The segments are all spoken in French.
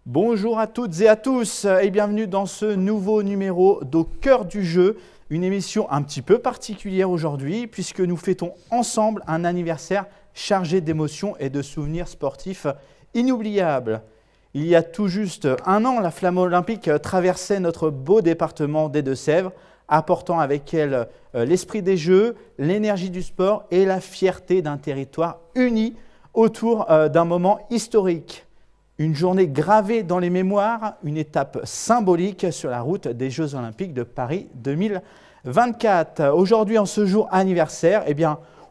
Bonjour à toutes et à tous et bienvenue dans ce nouveau numéro d'Au cœur du jeu, une émission un petit peu particulière aujourd'hui puisque nous fêtons ensemble un anniversaire chargé d'émotions et de souvenirs sportifs inoubliables. Il y a tout juste un an, la flamme olympique traversait notre beau département des Deux-Sèvres, apportant avec elle l'esprit des Jeux, l'énergie du sport et la fierté d'un territoire uni autour d'un moment historique. Une journée gravée dans les mémoires, une étape symbolique sur la route des Jeux Olympiques de Paris 2024. Aujourd'hui, en ce jour anniversaire,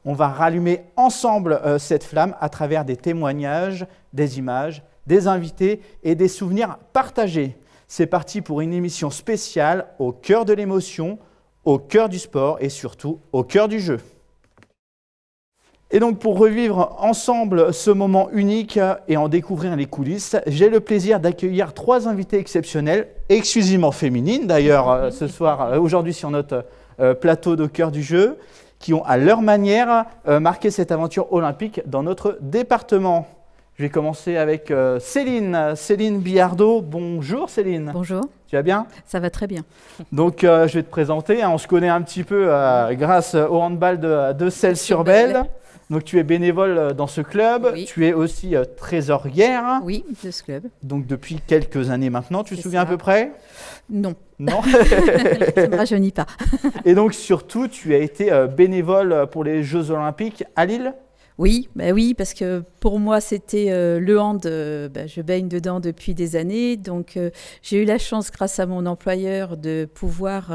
on va rallumer ensemble cette flamme à travers des témoignages, des images, des invités et des souvenirs partagés. C'est parti pour une émission spéciale au cœur de l'émotion, au cœur du sport et surtout au cœur du jeu. Et donc pour revivre ensemble ce moment unique et en découvrir les coulisses, j'ai le plaisir d'accueillir 3 invités exceptionnels, exclusivement féminines d'ailleurs aujourd'hui sur notre plateau de cœur du jeu, qui ont à leur manière marqué cette aventure olympique dans notre département. Je vais commencer avec Céline Billardot. Bonjour Céline. Bonjour. Tu vas bien ? Ça va très bien. Donc je vais te présenter, on se connaît un petit peu grâce au handball de Celles-sur-Belle. Donc tu es bénévole dans ce club, oui. Tu es aussi trésorière. Oui, de ce club. Donc depuis quelques années maintenant, tu te souviens à peu près ? Non. Non. Ça ne me rajeunit pas. Et donc surtout, tu as été bénévole pour les Jeux Olympiques à Lille ? Oui, parce que pour moi, c'était le hand, je baigne dedans depuis des années. Donc, j'ai eu la chance, grâce à mon employeur, de pouvoir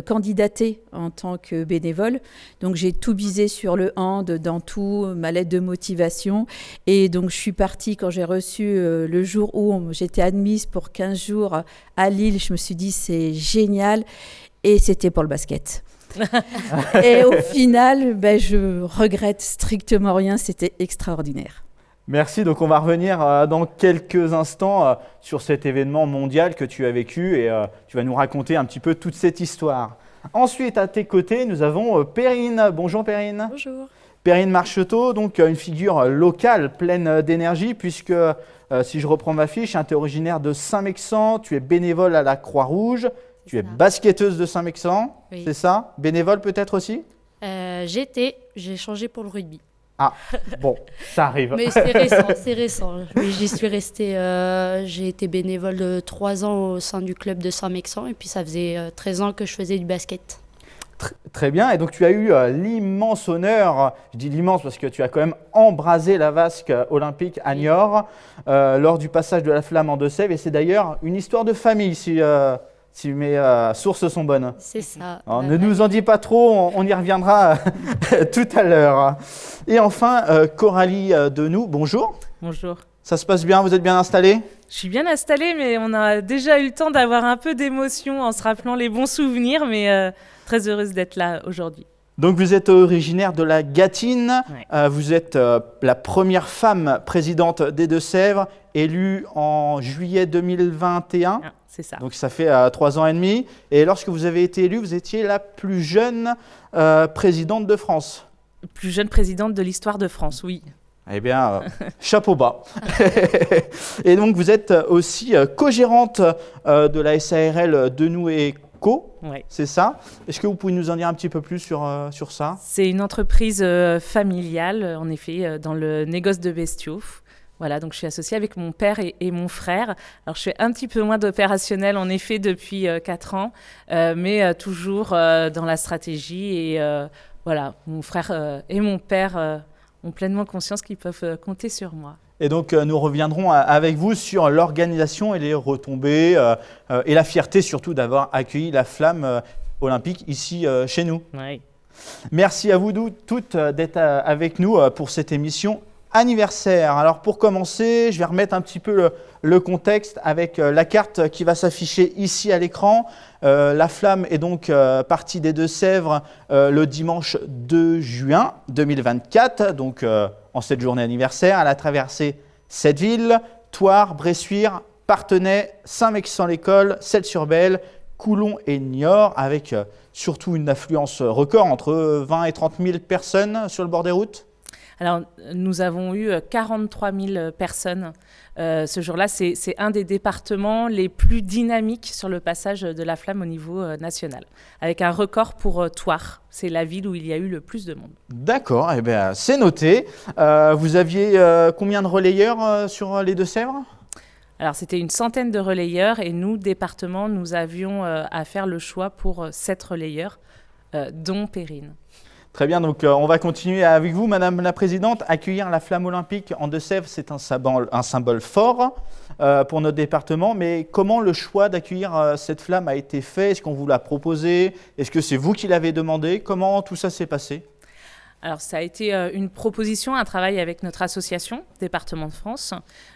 candidater en tant que bénévole. Donc, j'ai tout misé sur le hand, dans tout, ma lettre de motivation. Et donc, je suis partie quand j'ai reçu le jour où j'étais admise pour 15 jours à Lille. Je me suis dit, c'est génial. Et c'était pour le basket. Et au final, je regrette strictement rien, c'était extraordinaire. Merci, donc on va revenir dans quelques instants sur cet événement mondial que tu as vécu et tu vas nous raconter un petit peu toute cette histoire. Ensuite, à tes côtés, nous avons Perrine. Bonjour Perrine. Bonjour. Perrine Marcheteau, donc une figure locale pleine d'énergie puisque, si je reprends ma fiche, tu es originaire de Saint-Mexant, tu es bénévole à la Croix-Rouge. Tu es basketteuse de Saint-Mexant, oui. C'est ça ? Bénévole peut-être aussi ? J'ai changé pour le rugby. Ah, bon, ça arrive. Mais c'est récent. Oui, j'y suis restée, j'ai été bénévole 3 ans au sein du club de Saint-Mexant et puis ça faisait 13 ans que je faisais du basket. Très bien, et donc tu as eu l'immense honneur, je dis l'immense parce que tu as quand même embrasé la vasque olympique à Niort lors du passage de la flamme en Deux-Sèvres et c'est d'ailleurs une histoire de famille si mes sources sont bonnes. C'est ça. Alors, ne nous en dis pas trop, on y reviendra tout à l'heure. Et enfin, Coralie Denoux, bonjour. Bonjour. Ça se passe bien, vous êtes bien installée ? Je suis bien installée, mais on a déjà eu le temps d'avoir un peu d'émotion en se rappelant les bons souvenirs, mais très heureuse d'être là aujourd'hui. Donc vous êtes originaire de la Gâtine, ouais. Vous êtes la première femme présidente des Deux-Sèvres, élue en juillet 2021. Ah, c'est ça. Donc ça fait 3 ans et demi. Et lorsque vous avez été élue, vous étiez la plus jeune présidente de France. Plus jeune présidente de l'histoire de France, oui. Eh bien, chapeau bas. Et donc vous êtes aussi co-gérante de la SARL Denoux et Co, ouais. C'est ça. Est-ce que vous pouvez nous en dire un petit peu plus sur ça ? C'est une entreprise familiale, en effet, dans le négoce de bestiaux. Voilà, donc je suis associée avec mon père et mon frère. Alors, je fais un petit peu moins d'opérationnel, en effet, depuis 4 ans, mais toujours dans la stratégie. Et voilà, mon frère et mon père ont pleinement conscience qu'ils peuvent compter sur moi. Et donc, nous reviendrons avec vous sur l'organisation et les retombées et la fierté surtout d'avoir accueilli la flamme olympique ici chez nous. Oui. Merci à vous toutes d'être avec nous pour cette émission anniversaire. Alors pour commencer, je vais remettre un petit peu le contexte avec la carte qui va s'afficher ici à l'écran. La flamme est donc partie des Deux-Sèvres le dimanche 2 juin 2024, donc en cette journée anniversaire. Elle a traversé 7 villes, Thouars, Bressuire, Parthenay, Saint-Mexant-l'École, Celles-sur-Belle, Coulon et Niort, avec surtout une affluence record entre 20 et 30 000 personnes sur le bord des routes. Alors, nous avons eu 43 000 personnes ce jour-là. C'est un des départements les plus dynamiques sur le passage de la flamme au niveau national, avec un record pour Thouars. C'est la ville où il y a eu le plus de monde. D'accord, eh bien, c'est noté. Vous aviez combien de relayeurs sur les Deux-Sèvres ? Alors, c'était une centaine de relayeurs et nous, département, nous avions à faire le choix pour 7 relayeurs, dont Perrine. Très bien, donc on va continuer avec vous, Madame la Présidente. Accueillir la flamme olympique en Deux-Sèvres, c'est un symbole fort pour notre département. Mais comment le choix d'accueillir cette flamme a été fait ? Est-ce qu'on vous l'a proposé ? Est-ce que c'est vous qui l'avez demandé ? Comment tout ça s'est passé ? Alors, ça a été une proposition, un travail avec notre association, Département de France.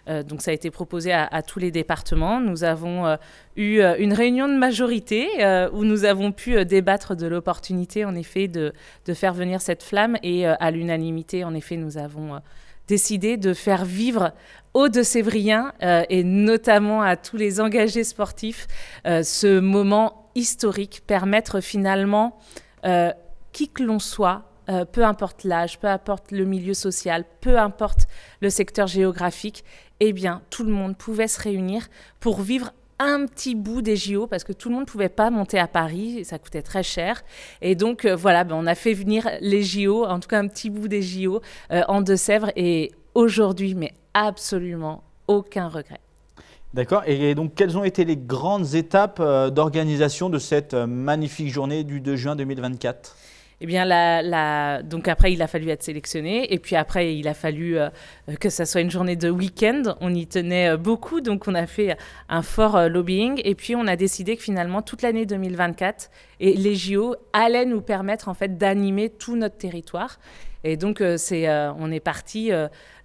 Donc, ça a été proposé à tous les départements. Nous avons eu une réunion de majorité où nous avons pu débattre de l'opportunité, en effet, de faire venir cette flamme. Et à l'unanimité, en effet, nous avons décidé de faire vivre aux Deux-Sévriens et notamment à tous les engagés sportifs ce moment historique, permettre finalement, qui que l'on soit, peu importe l'âge, peu importe le milieu social, peu importe le secteur géographique, eh bien, tout le monde pouvait se réunir pour vivre un petit bout des JO, parce que tout le monde ne pouvait pas monter à Paris, ça coûtait très cher. Et donc, on a fait venir les JO, en tout cas un petit bout des JO, en Deux-Sèvres. Et aujourd'hui, mais absolument aucun regret. D'accord. Et donc, quelles ont été les grandes étapes d'organisation de cette magnifique journée du 2 juin 2024 ? Eh bien, donc après, il a fallu être sélectionné. Et puis après, il a fallu que ça soit une journée de week-end. On y tenait beaucoup. Donc, on a fait un fort lobbying. Et puis, on a décidé que finalement, toute l'année 2024, et les JO allaient nous permettre en fait d'animer tout notre territoire. Et donc, on est parti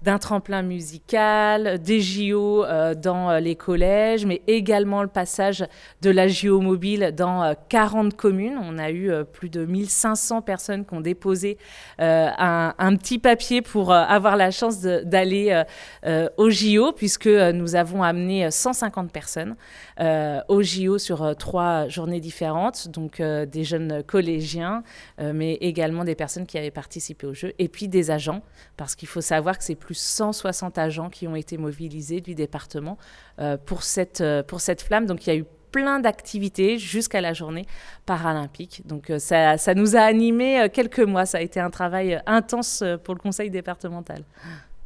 d'un tremplin musical, des JO dans les collèges, mais également le passage de la JO mobile dans 40 communes. On a eu plus de 1500 personnes qui ont déposé un petit papier pour avoir la chance d'aller aux JO, puisque nous avons amené 150 personnes aux JO sur 3 journées différentes, donc des jeunes collégiens, mais également des personnes qui avaient participé aux Jeux, et puis des agents, parce qu'il faut savoir que c'est plus 160 agents qui ont été mobilisés du département pour cette flamme. Donc il y a eu plein d'activités jusqu'à la journée paralympique. Donc ça nous a animés quelques mois. Ça a été un travail intense pour le conseil départemental.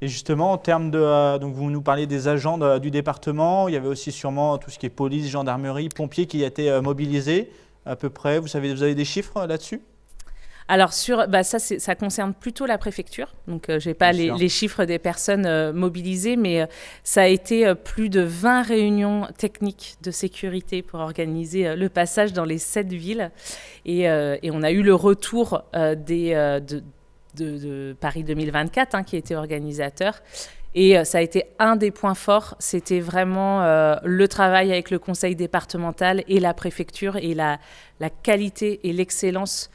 Et justement, en termes de... donc vous nous parlez des agents du département. Il y avait aussi sûrement tout ce qui est police, gendarmerie, pompiers qui étaient mobilisés à peu près. Vous avez des chiffres là-dessus ? Alors, ça concerne plutôt la préfecture. Donc, je n'ai pas les chiffres des personnes mobilisées, mais ça a été plus de 20 réunions techniques de sécurité pour organiser le passage dans les 7 villes. Et on a eu le retour de Paris 2024, qui était organisateur. Et ça a été un des points forts, c'était vraiment le travail avec le conseil départemental et la préfecture et la qualité et l'excellence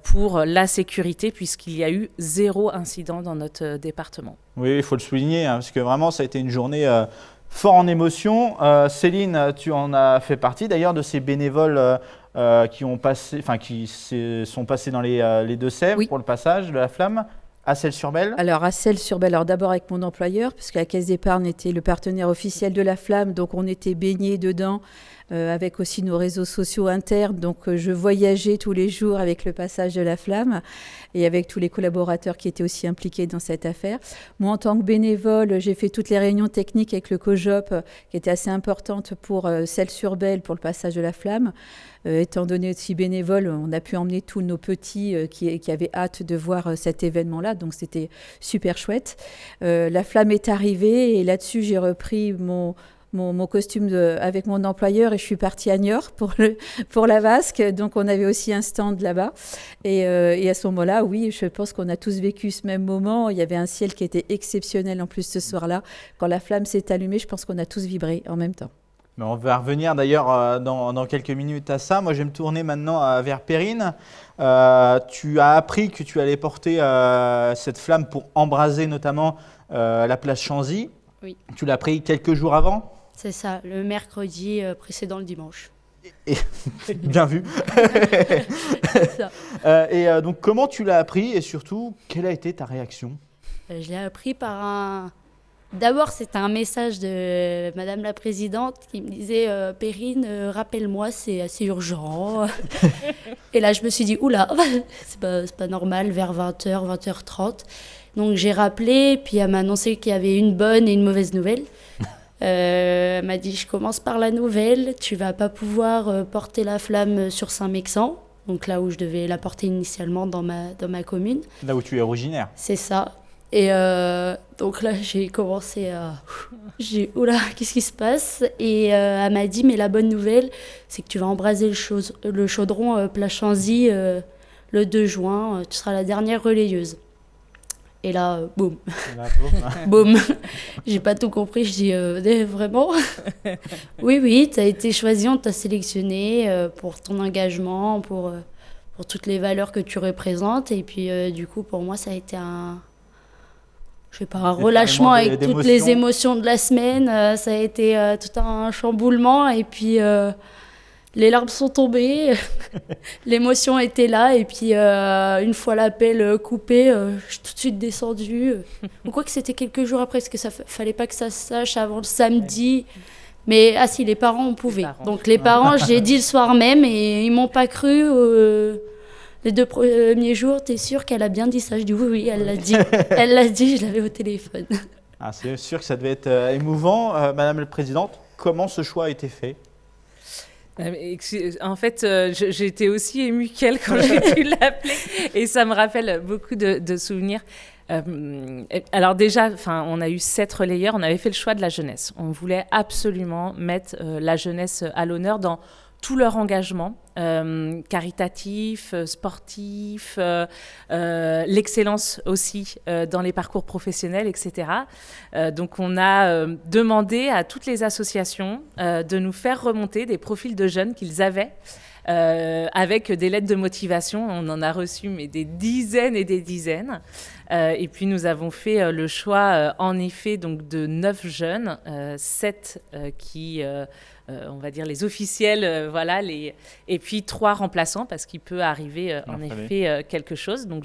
pour la sécurité, puisqu'il y a eu 0 incident dans notre département. Oui, il faut le souligner, parce que vraiment, ça a été une journée fort en émotion. Céline, tu en as fait partie d'ailleurs de ces bénévoles qui sont passés dans les Deux-Sèvres pour le passage de la flamme. À Celles-sur-Belle ? Alors, à Celles-sur-Belle, d'abord avec mon employeur, puisque la Caisse d'épargne était le partenaire officiel de la flamme, donc on était baignés dedans, avec aussi nos réseaux sociaux internes. Donc, je voyageais tous les jours avec le passage de la flamme et avec tous les collaborateurs qui étaient aussi impliqués dans cette affaire. Moi, en tant que bénévole, j'ai fait toutes les réunions techniques avec le COJOP, qui étaient assez importantes pour Celles-sur-Belle, pour le passage de la flamme. Étant donné aussi bénévole, on a pu emmener tous nos petits qui avaient hâte de voir cet événement-là. Donc, c'était super chouette. La flamme est arrivée et là-dessus, j'ai repris mon costume avec mon employeur et je suis partie à Niort pour la vasque. Donc, on avait aussi un stand là-bas. Et à ce moment-là, oui, je pense qu'on a tous vécu ce même moment. Il y avait un ciel qui était exceptionnel en plus ce soir-là. Quand la flamme s'est allumée, je pense qu'on a tous vibré en même temps. Mais on va revenir d'ailleurs dans quelques minutes à ça. Moi, je vais me tourner maintenant vers Perrine. Tu as appris que tu allais porter cette flamme pour embraser notamment la place Chanzy. Oui. Tu l'as appris quelques jours avant ? C'est ça, le mercredi précédent le dimanche. Bien vu. C'est ça. Et donc, comment tu l'as appris et surtout, quelle a été ta réaction ? Je l'ai appris par un... D'abord, c'était un message de Madame la Présidente qui me disait Perrine, rappelle-moi, c'est assez urgent. Et là, je me suis dit, oula, c'est pas normal, vers 20h, 20h30. Donc, j'ai rappelé, puis elle m'a annoncé qu'il y avait une bonne et une mauvaise nouvelle. Elle m'a dit, je commence par la nouvelle, tu vas pas pouvoir porter la flamme sur Saint-Mexan, donc là où je devais la porter initialement dans ma commune. Là où tu es originaire. C'est ça. Et donc là, j'ai commencé à... Oula, qu'est-ce qui se passe? Et elle m'a dit, mais la bonne nouvelle, c'est que tu vas embraser le chaudron Place Chanzy le 2 juin. Tu seras la dernière relayeuse. Et là, boum. Boum. J'ai pas tout compris. Je dis, vraiment? Oui, tu as été choisie, on t'a sélectionné pour ton engagement, pour toutes les valeurs que tu représentes. Et puis, du coup, pour moi, ça a été un relâchement avec toutes les émotions de la semaine. Ça a été tout un chamboulement. Et puis, les larmes sont tombées. L'émotion était là. Et puis, une fois l'appel coupé, je suis tout de suite descendue. On croit que c'était quelques jours après, parce que ça fallait pas que ça se sache avant le samedi. Mais, si, les parents, on pouvait. Donc, les parents, j'ai dit le soir même et ils m'ont pas cru. Les 2 premiers jours, t'es sûre qu'elle a bien dit ça? Je dis oui, elle l'a dit. Elle l'a dit, je l'avais au téléphone. C'est sûr que ça devait être émouvant. Madame la Présidente, comment ce choix a été fait? En fait, j'ai été aussi émue qu'elle quand j'ai pu l'appeler. Et ça me rappelle beaucoup de souvenirs. Alors déjà, on a eu 7 relayeurs. On avait fait le choix de la jeunesse. On voulait absolument mettre la jeunesse à l'honneur dans tout leur engagement caritatif, sportif, l'excellence aussi dans les parcours professionnels, etc. Donc on a demandé à toutes les associations de nous faire remonter des profils de jeunes qu'ils avaient avec des lettres de motivation. On en a reçu mais des dizaines et des dizaines. Et puis nous avons fait le choix en effet donc, de 9 jeunes, 7 qui... on va dire les officiels, voilà, et puis 3 remplaçants parce qu'il peut arriver en effet quelque chose. Donc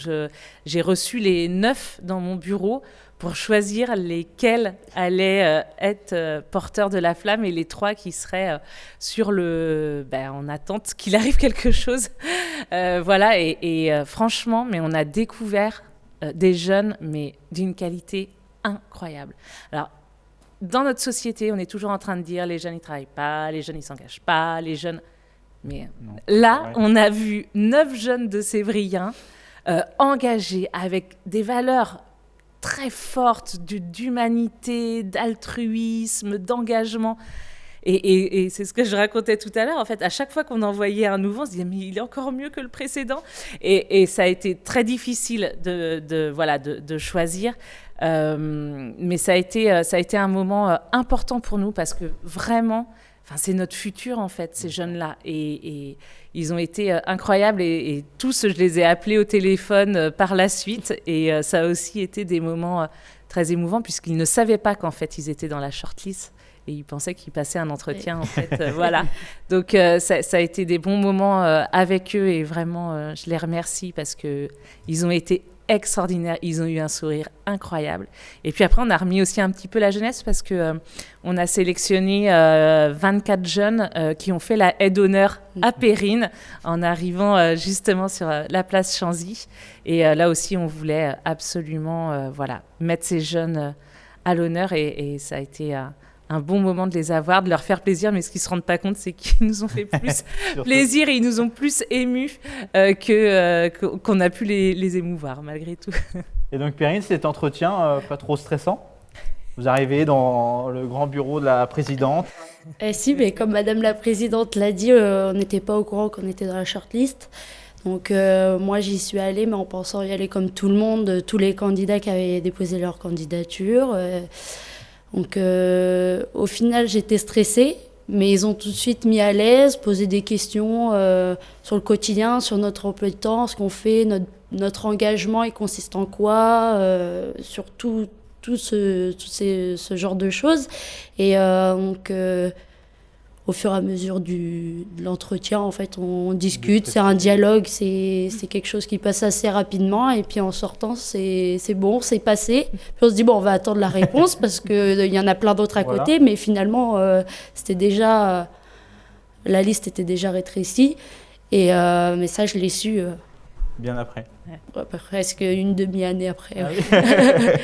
j'ai reçu les 9 dans mon bureau pour choisir lesquels allaient être porteurs de la flamme et les 3 qui seraient en attente qu'il arrive quelque chose. Voilà, et franchement, mais on a découvert des jeunes, mais d'une qualité incroyable. Alors, dans notre société, on est toujours en train de dire les jeunes, ils ne travaillent pas, les jeunes, ils ne s'engagent pas, les jeunes... Mais non, là, on a vu 9 jeunes de Sévrien engagés avec des valeurs très fortes d'humanité, d'altruisme, d'engagement. Et c'est ce que je racontais tout à l'heure. En fait, à chaque fois qu'on envoyait un nouveau, on se disait mais il est encore mieux que le précédent. Et ça a été très difficile de choisir. Mais ça a été un moment important pour nous parce que vraiment, c'est notre futur en fait, ces jeunes-là. Et ils ont été incroyables et tous, je les ai appelés au téléphone par la suite. Et ça a aussi été des moments très émouvants puisqu'ils ne savaient pas qu'en fait, ils étaient dans la shortlist. Et ils pensaient qu'ils passaient un entretien, en fait. Voilà. Donc, ça a été des bons moments avec eux. Et vraiment, je les remercie parce qu'ils ont été extraordinaires. Ils ont eu un sourire incroyable. Et puis après, on a remis aussi un petit peu la jeunesse parce qu'on a sélectionné 24 jeunes qui ont fait la haie d'honneur à Perrine en arrivant justement sur la place Chanzy. Et là aussi, on voulait absolument mettre ces jeunes à l'honneur. Et ça a été... un bon moment de les avoir, de leur faire plaisir, mais ce qu'ils ne se rendent pas compte, c'est qu'ils nous ont fait plus plaisir et ils nous ont plus émus qu'on a pu les émouvoir, malgré tout. Et donc, Perrine, cet entretien, pas trop stressant? Vous arrivez dans le grand bureau de la présidente. Si, mais comme Madame la Présidente l'a dit, on n'était pas au courant qu'on était dans la shortlist. Donc, moi, j'y suis allée, mais en pensant y aller comme tout le monde, tous les candidats qui avaient déposé leur candidature. Donc, au final, j'étais stressée, mais ils ont tout de suite mis à l'aise, posé des questions sur le quotidien, sur notre emploi de temps, ce qu'on fait, notre engagement, il consiste en quoi, sur tout ce genre de choses. Et donc, au fur et à mesure de l'entretien, en fait, on discute, c'est un dialogue, c'est quelque chose qui passe assez rapidement. Et puis en sortant, c'est bon, c'est passé. Puis on se dit, bon, on va attendre la réponse parce qu'il y en a plein d'autres à côté. Mais finalement, c'était déjà, la liste était déjà rétrécie. Mais ça, je l'ai su Bien après. presque une demi-année après. Ah oui.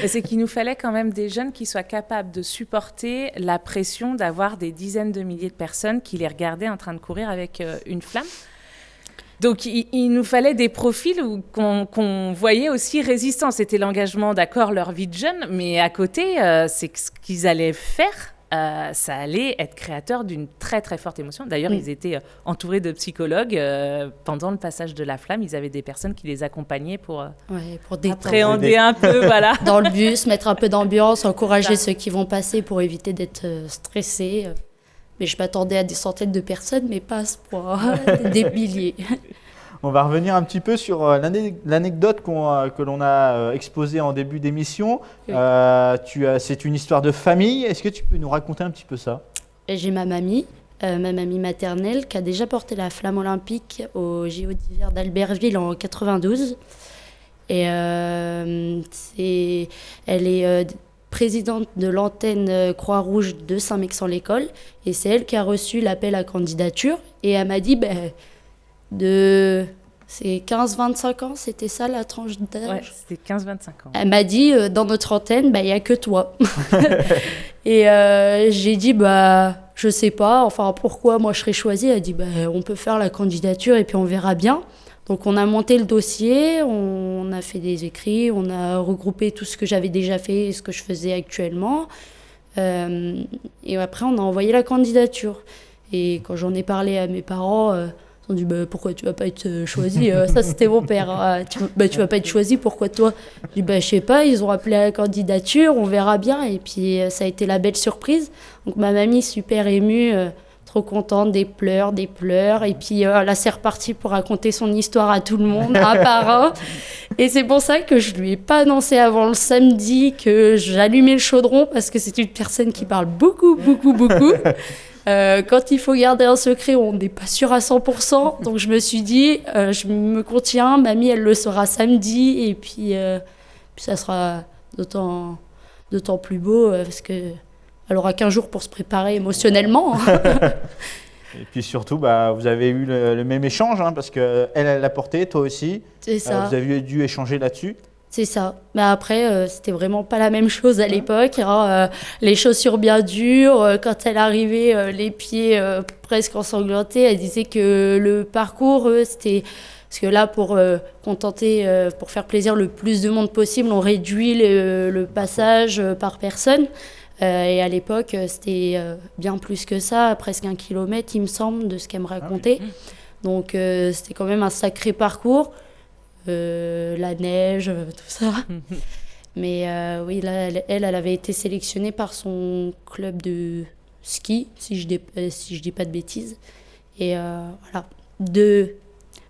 C'est qu'il nous fallait quand même des jeunes qui soient capables de supporter la pression d'avoir des dizaines de milliers de personnes qui les regardaient en train de courir avec une flamme. Donc, il nous fallait des profils qu'on voyait aussi résistants. C'était l'engagement, d'accord, leur vie de jeune, mais à côté, c'est ce qu'ils allaient faire. Ça allait être créateur d'une très très forte émotion. D'ailleurs, ils étaient entourés de psychologues. Pendant le passage de la flamme, ils avaient des personnes qui les accompagnaient pour appréhender un peu, voilà. Dans le bus, mettre un peu d'ambiance, encourager ceux qui vont passer pour éviter d'être stressés. Mais je m'attendais à des centaines de personnes, mais pas à ce point, des milliers. On va revenir un petit peu sur l'anecdote que l'on a exposée en début d'émission. Oui. C'est une histoire de famille. Est-ce que tu peux nous raconter un petit peu ça? J'ai ma mamie maternelle, qui a déjà porté la flamme olympique au JO d'hiver d'Albertville en 92. Et elle est présidente de l'antenne Croix-Rouge de Saint-Mexant-l'École. Et c'est elle qui a reçu l'appel à candidature. Et elle m'a dit... c'est 15-25 ans, c'était ça la tranche d'âge? Ouais, c'était 15-25 ans. Elle m'a dit, dans notre antenne, il n'y a que toi. Et j'ai dit, je sais pas, enfin pourquoi moi je serais choisie? Elle a dit, on peut faire la candidature et puis on verra bien. Donc on a monté le dossier, on a fait des écrits, on a regroupé tout ce que j'avais déjà fait et ce que je faisais actuellement. Et après on a envoyé la candidature. Et quand j'en ai parlé à mes parents... On dit pourquoi tu vas pas être choisi? Ça c'était mon père. Tu vas pas être choisi, pourquoi toi? Je dis je sais pas, ils ont appelé à la candidature, on verra bien. Et puis ça a été la belle surprise. Donc ma mamie super émue, trop contente, des pleurs. Et puis là c'est reparti pour raconter son histoire à tout le monde, un par un. Et c'est pour ça que je lui ai pas annoncé avant le samedi que j'allumais le chaudron, parce que c'est une personne qui parle beaucoup. Quand il faut garder un secret, on n'est pas sûr à 100%. Donc je me suis dit, je me contiens, mamie, elle le saura samedi. Et puis ça sera d'autant plus beau, parce qu'elle aura qu'un jour pour se préparer émotionnellement. Et puis surtout, vous avez eu le même échange, parce qu'elle l'a porté, toi aussi. C'est ça. Vous avez dû échanger là-dessus. C'est ça. Mais après, c'était vraiment pas la même chose à l'époque. Les chaussures bien dures, quand elle arrivait, les pieds presque ensanglantés, elle disait que le parcours, c'était... Parce que là, pour pour faire plaisir le plus de monde possible, on réduit le passage par personne. Et à l'époque, c'était bien plus que ça, presque 1 kilomètre, il me semble, de ce qu'elle me racontait. Ah oui. Donc, c'était quand même un sacré parcours. La neige, tout ça. Mais oui, là, elle avait été sélectionnée par son club de ski, si je dis pas de bêtises. Et voilà, deux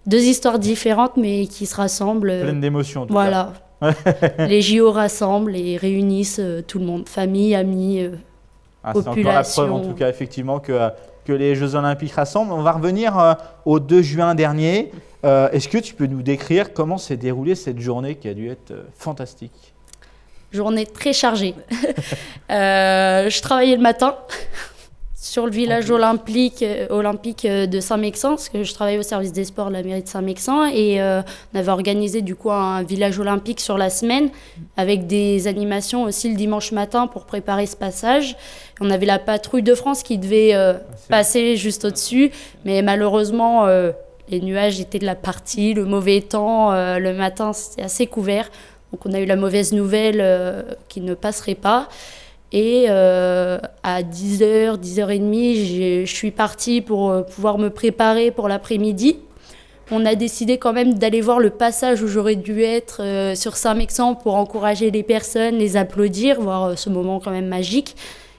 histoires différentes, mais qui se rassemblent. Pleine d'émotions, en tout voilà. Cas. Les JO rassemblent et réunissent tout le monde, famille, amis, population. C'est encore la preuve, en tout cas, effectivement, que les Jeux Olympiques rassemblent. On va revenir au 2 juin dernier. Est-ce que tu peux nous décrire comment s'est déroulée cette journée qui a dû être fantastique? Journée très chargée. Je travaillais le matin sur le village olympique de Saint-Mexant, parce que je travaillais au service des sports de la mairie de Saint-Mexant, et on avait organisé du coup un village olympique sur la semaine, avec des animations aussi le dimanche matin pour préparer ce passage. On avait la patrouille de France qui devait passer juste au-dessus, mais malheureusement... les nuages étaient de la partie, le mauvais temps, le matin c'était assez couvert. Donc on a eu la mauvaise nouvelle qu'il ne passerait pas. Et à 10h, 10h30, je suis partie pour pouvoir me préparer pour l'après-midi. On a décidé quand même d'aller voir le passage où j'aurais dû être sur Saint-Mexant pour encourager les personnes, les applaudir, voir ce moment quand même magique.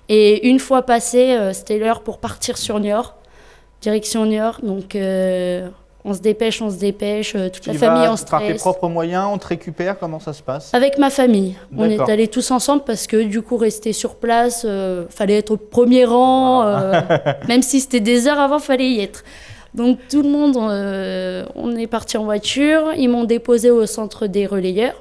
Et une fois passé, c'était l'heure pour partir sur Niort. Direction Niort, donc On se dépêche, toute Tu la y famille vas en par tes stress. propres moyens, on te récupère, comment ça se passe? Avec ma famille. On est D'accord. allés tous ensemble parce que du coup, rester sur place, fallait être au premier rang. Même si c'était des heures avant, fallait y être. Donc tout le monde, on est parti en voiture. Ils m'ont déposé au centre des relayeurs.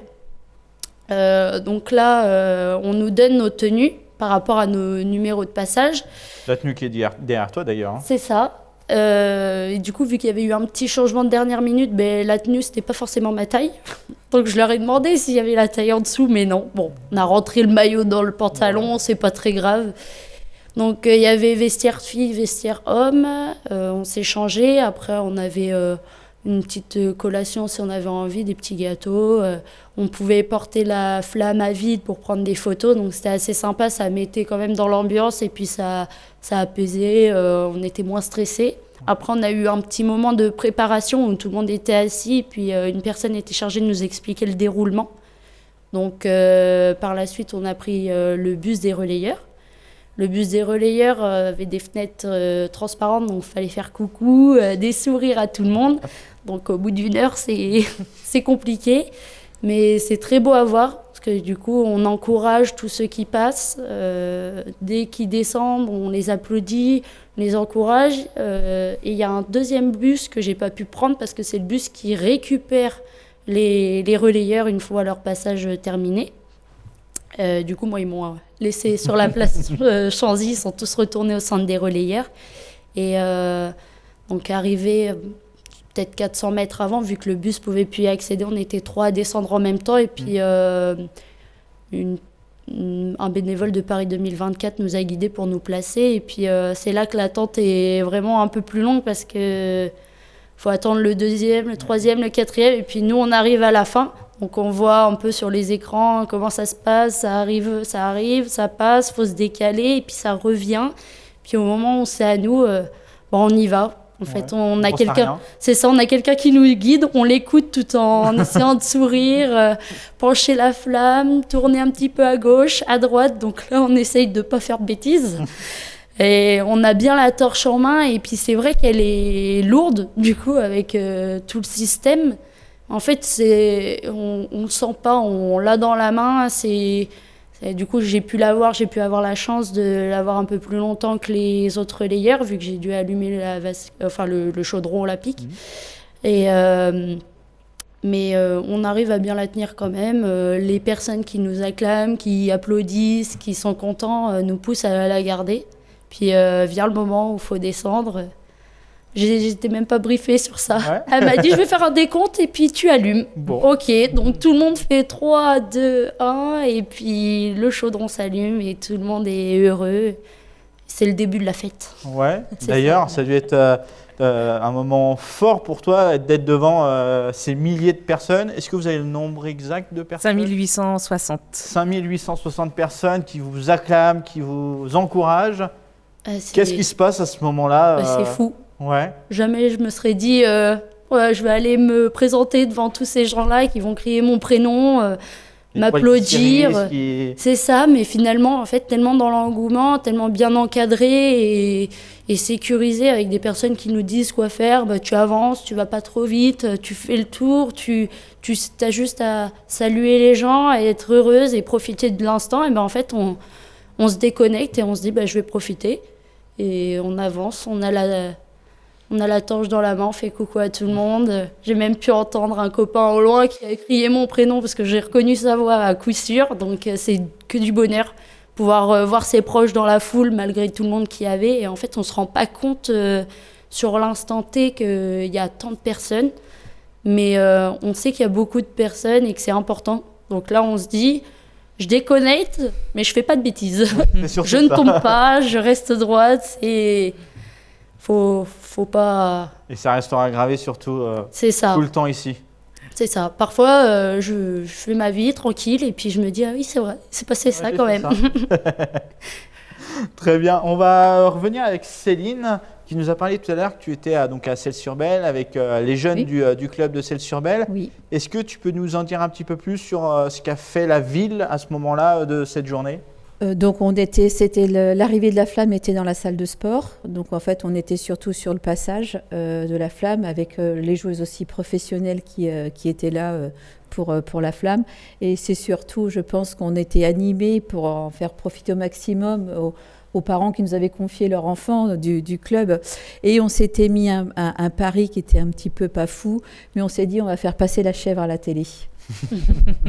Donc là, on nous donne nos tenues par rapport à nos numéros de passage. La tenue qui est derrière toi d'ailleurs. Hein. C'est ça. Et du coup, vu qu'il y avait eu un petit changement de dernière minute, ben, la tenue, c'était pas forcément ma taille. Donc je leur ai demandé s'il y avait la taille en dessous, mais non. Bon, on a rentré le maillot dans le pantalon, c'est pas très grave. Donc il y avait vestiaire fille, vestiaire homme. On s'est changé. Après, on avait une petite collation si on avait envie, des petits gâteaux. On pouvait porter la flamme à vide pour prendre des photos. Donc c'était assez sympa, ça mettait quand même dans l'ambiance et puis ça apaisait, on était moins stressé. Après, on a eu un petit moment de préparation où tout le monde était assis et puis une personne était chargée de nous expliquer le déroulement. Donc par la suite, on a pris le bus des relayeurs. Le bus des relayeurs avait des fenêtres transparentes, donc il fallait faire coucou, des sourires à tout le monde. Donc au bout d'une heure, c'est compliqué, mais c'est très beau à voir, parce que du coup, on encourage tous ceux qui passent. Dès qu'ils descendent, on les applaudit, on les encourage. Et il y a un deuxième bus que j'ai pas pu prendre, parce que c'est le bus qui récupère les relayeurs une fois leur passage terminé. Du coup, moi, ils m'ont laissé sur la place Chanzy. Ils sont tous retournés au centre des relayeurs. Et donc, arrivé peut-être 400 mètres avant, vu que le bus ne pouvait plus y accéder, on était 3 à descendre en même temps. Et puis, un bénévole de Paris 2024 nous a guidés pour nous placer. Et puis, c'est là que l'attente est vraiment un peu plus longue parce que faut attendre le deuxième, le troisième, le quatrième. Et puis, nous, on arrive à la fin. Donc on voit un peu sur les écrans comment ça se passe, ça arrive, ça passe, faut se décaler et puis ça revient. Puis au moment où c'est à nous, on y va. En fait, on a quelqu'un, c'est ça, on a quelqu'un qui nous guide, on l'écoute tout en essayant de sourire, pencher la flamme, tourner un petit peu à gauche, à droite. Donc là, on essaye de pas faire de bêtises. Et on a bien la torche en main et puis c'est vrai qu'elle est lourde du coup avec tout le système. En fait, on ne le sent pas, on l'a dans la main. Du coup, j'ai pu avoir la chance de l'avoir un peu plus longtemps que les autres relayeurs, vu que j'ai dû allumer le chaudron olympique. Mais on arrive à bien la tenir quand même. Les personnes qui nous acclament, qui applaudissent, qui sont contents, nous poussent à la garder. Puis vient le moment où il faut descendre. J'étais même pas briefée sur ça. Ouais. Elle m'a dit, je vais faire un décompte et puis tu allumes. Bon. Ok, donc tout le monde fait 3, 2, 1 et puis le chaudron s'allume et tout le monde est heureux. C'est le début de la fête. Ouais, d'ailleurs, ça a dû être un moment fort pour toi d'être devant ces milliers de personnes. Est-ce que vous avez le nombre exact de personnes? 5860. 5860 personnes qui vous acclament, qui vous encouragent. Qu'est-ce qui se passe à ce moment-là? C'est fou. Ouais. Jamais je me serais dit, je vais aller me présenter devant tous ces gens-là qui vont crier mon prénom, m'applaudir. C'est ça, mais finalement, en fait, tellement dans l'engouement, tellement bien encadré et sécurisé avec des personnes qui nous disent quoi faire. Bah, tu avances, tu vas pas trop vite, tu fais le tour, tu as juste à saluer les gens, à être heureuse et profiter de l'instant. Et ben en fait, on se déconnecte et on se dit, je vais profiter. Et on avance, on a la torche dans la main, on fait coucou à tout le monde. J'ai même pu entendre un copain au loin qui a crié mon prénom parce que j'ai reconnu sa voix à coup sûr. Donc c'est que du bonheur. Pouvoir voir ses proches dans la foule malgré tout le monde qu'il y avait. Et en fait, on ne se rend pas compte sur l'instant T qu'il y a tant de personnes. Mais on sait qu'il y a beaucoup de personnes et que c'est important. Donc là, on se dit, je déconnecte, mais je ne fais pas de bêtises. Je ne tombe pas, je reste droite et... Faut pas... Et ça restera gravé surtout c'est ça. Tout le temps ici. C'est ça. Parfois, je fais ma vie tranquille et puis je me dis, ah oui, c'est vrai, c'est passé ça quand même. Ça. Très bien. On va revenir avec Céline qui nous a parlé tout à l'heure que tu étais à Celles-sur-Belle avec les jeunes du club de Celles-sur-Belle. Oui. Est-ce que tu peux nous en dire un petit peu plus sur ce qu'a fait la ville à ce moment-là de cette journée ? L'arrivée de la flamme était dans la salle de sport. Donc en fait, on était surtout sur le passage de la flamme avec les joueuses aussi professionnelles qui étaient là pour la flamme. Et c'est surtout, je pense, qu'on était animés pour en faire profiter au maximum aux parents qui nous avaient confié leur enfant du club. Et on s'était mis un pari qui était un petit peu pas fou, mais on s'est dit on va faire passer la chèvre à la télé.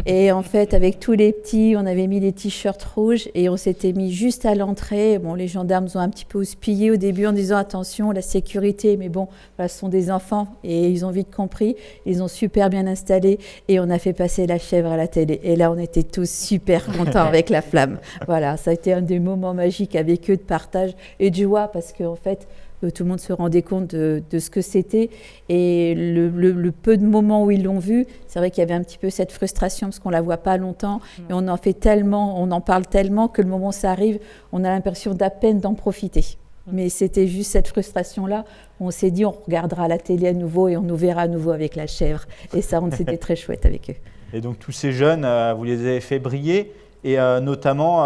Et en fait, avec tous les petits, on avait mis les t-shirts rouges et on s'était mis juste à l'entrée. Bon, les gendarmes ont un petit peu houspillé au début en disant attention, la sécurité, mais bon, voilà, ce sont des enfants et ils ont vite compris. Ils ont super bien installé et on a fait passer la chèvre à la télé. Et là, on était tous super contents avec la flamme. Voilà, ça a été un des moments magiques avec eux de partage et de joie parce qu'en fait, tout le monde se rendait compte de ce que c'était. Et le peu de moments où ils l'ont vu, c'est vrai qu'il y avait un petit peu cette frustration parce qu'on ne la voit pas longtemps. Et on en fait tellement, on en parle tellement que le moment où ça arrive, on a l'impression d'à peine d'en profiter. Mais c'était juste cette frustration-là. On s'est dit, on regardera la télé à nouveau et on nous verra à nouveau avec la chèvre. Et ça, c'était très chouette avec eux. Et donc tous ces jeunes, vous les avez fait briller. Et notamment,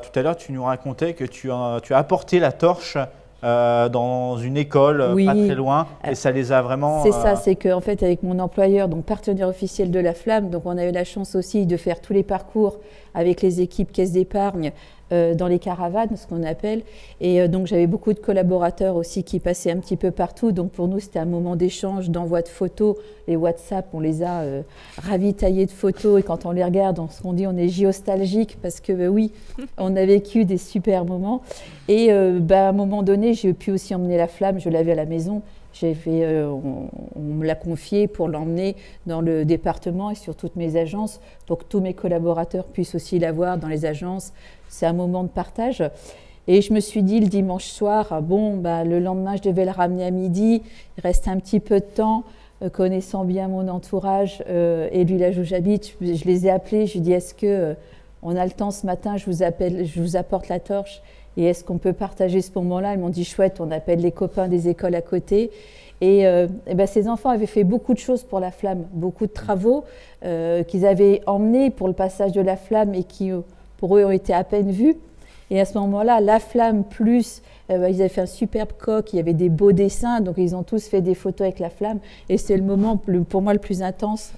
tout à l'heure, tu nous racontais que tu as apporté la torche dans une école pas très loin et ça les a vraiment… C'est ça, c'est qu'en fait avec mon employeur, donc partenaire officiel de la Flamme, donc on a eu la chance aussi de faire tous les parcours avec les équipes caisse d'épargne dans les caravanes, ce qu'on appelle. Et donc j'avais beaucoup de collaborateurs aussi qui passaient un petit peu partout. Donc pour nous, c'était un moment d'échange, d'envoi de photos. Les WhatsApp, on les a ravitaillés de photos. Et quand on les regarde, on dit on est géostalgique parce que oui, on a vécu des super moments. Et à un moment donné, j'ai pu aussi emmener la flamme. Je l'avais à la maison. On me l'a confié pour l'emmener dans le département et sur toutes mes agences pour que tous mes collaborateurs puissent aussi la voir dans les agences. C'est un moment de partage. Et je me suis dit le dimanche soir, le lendemain, je devais le ramener à midi. Il reste un petit peu de temps. Connaissant bien mon entourage et le village où j'habite, je les ai appelés. Je lui ai dit, est-ce qu'on a le temps ce matin, je vous apporte la torche. Et est-ce qu'on peut partager ce moment-là? Ils m'ont dit chouette, on appelle les copains des écoles à côté. Et ces enfants avaient fait beaucoup de choses pour la flamme, beaucoup de travaux qu'ils avaient emmenés pour le passage de la flamme et qui, pour eux, ont été à peine vus. Et à ce moment-là, la flamme plus, ils avaient fait un superbe coq, il y avait des beaux dessins, donc ils ont tous fait des photos avec la flamme. Et c'est le moment, pour moi, le plus intense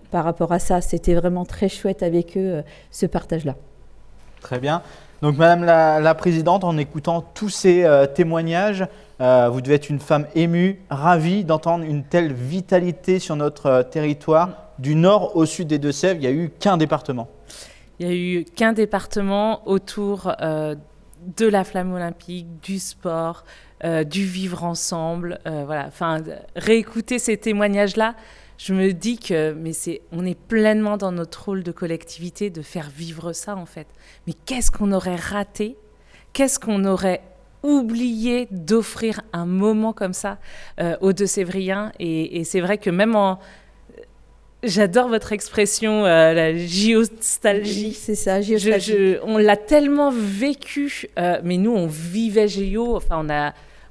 par rapport à ça. C'était vraiment très chouette avec eux, ce partage-là. Très bien. Donc, Madame la Présidente, en écoutant tous ces témoignages, vous devez être une femme émue, ravie d'entendre une telle vitalité sur notre territoire. Du nord au sud des Deux-Sèvres, il n'y a eu qu'un département. Il n'y a eu qu'un département autour de la flamme olympique, du sport, du vivre ensemble. Réécouter ces témoignages-là, je me dis que on est pleinement dans notre rôle de collectivité de faire vivre ça en fait. Mais qu'est-ce qu'on aurait raté? Qu'est-ce qu'on aurait oublié d'offrir un moment comme ça aux Deux-Sévriens? Et c'est vrai que même j'adore votre expression, la géostalgie. C'est ça, géostalgie. On l'a tellement vécu, mais nous, on vivait Géo. Enfin,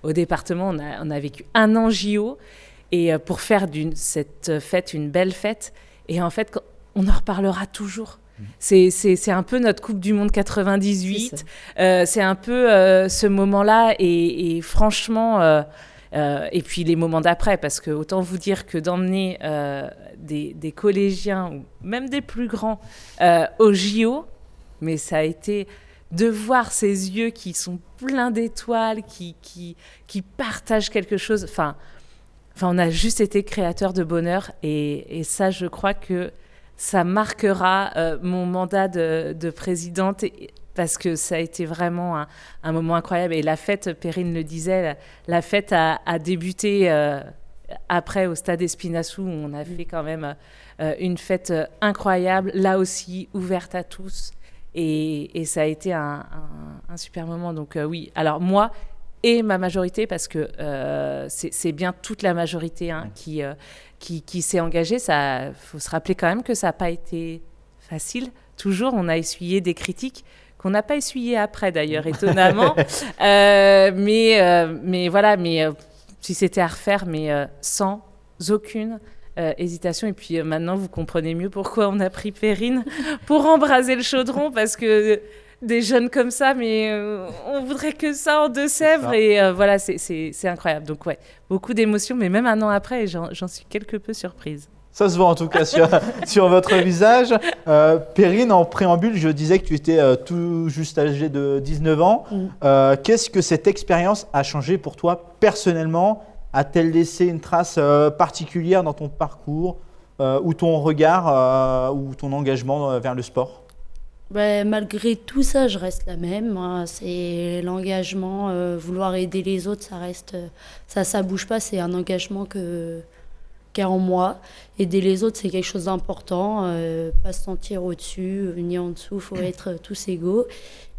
au département, on a vécu un an Géo. Et pour faire cette fête une belle fête. Et en fait, on en reparlera toujours. C'est un peu notre Coupe du Monde 98. C'est un peu ce moment-là. Et franchement, et puis les moments d'après, parce que autant vous dire que d'emmener des collégiens, ou même des plus grands, au JO, mais ça a été de voir ces yeux qui sont pleins d'étoiles, qui partagent quelque chose. Enfin, on a juste été créateurs de bonheur et ça, je crois que ça marquera mon mandat de présidente parce que ça a été vraiment un moment incroyable. Et la fête, Perrine le disait, la fête a débuté après au stade Espinassou où on a fait quand même une fête incroyable, là aussi ouverte à tous. Et ça a été un super moment. Donc oui, alors moi… et ma majorité, parce que c'est bien toute la majorité qui s'est engagée. Il faut se rappeler quand même que ça n'a pas été facile. Toujours, on a essuyé des critiques qu'on n'a pas essuyées après, d'ailleurs, étonnamment. Mais voilà, si c'était à refaire, sans aucune hésitation. Et puis maintenant, vous comprenez mieux pourquoi on a pris Perrine pour embraser le chaudron, parce que… des jeunes comme ça, mais on voudrait que ça en Deux-Sèvres. Et voilà, c'est incroyable. Donc ouais, beaucoup d'émotions, mais même un an après, j'en suis quelque peu surprise. Ça se voit en tout cas sur votre visage. Perrine, en préambule, je disais que tu étais tout juste âgée de 19 ans. Qu'est-ce que cette expérience a changé pour toi personnellement? A-t-elle laissé une trace particulière dans ton parcours ou ton regard ou ton engagement vers le sport? Malgré tout ça, je reste la même. Hein. C'est l'engagement, vouloir aider les autres, ça reste, ça bouge pas. C'est un engagement qui est en moi. Aider les autres, c'est quelque chose d'important. Pas se sentir au-dessus ni en dessous. Faut être tous égaux.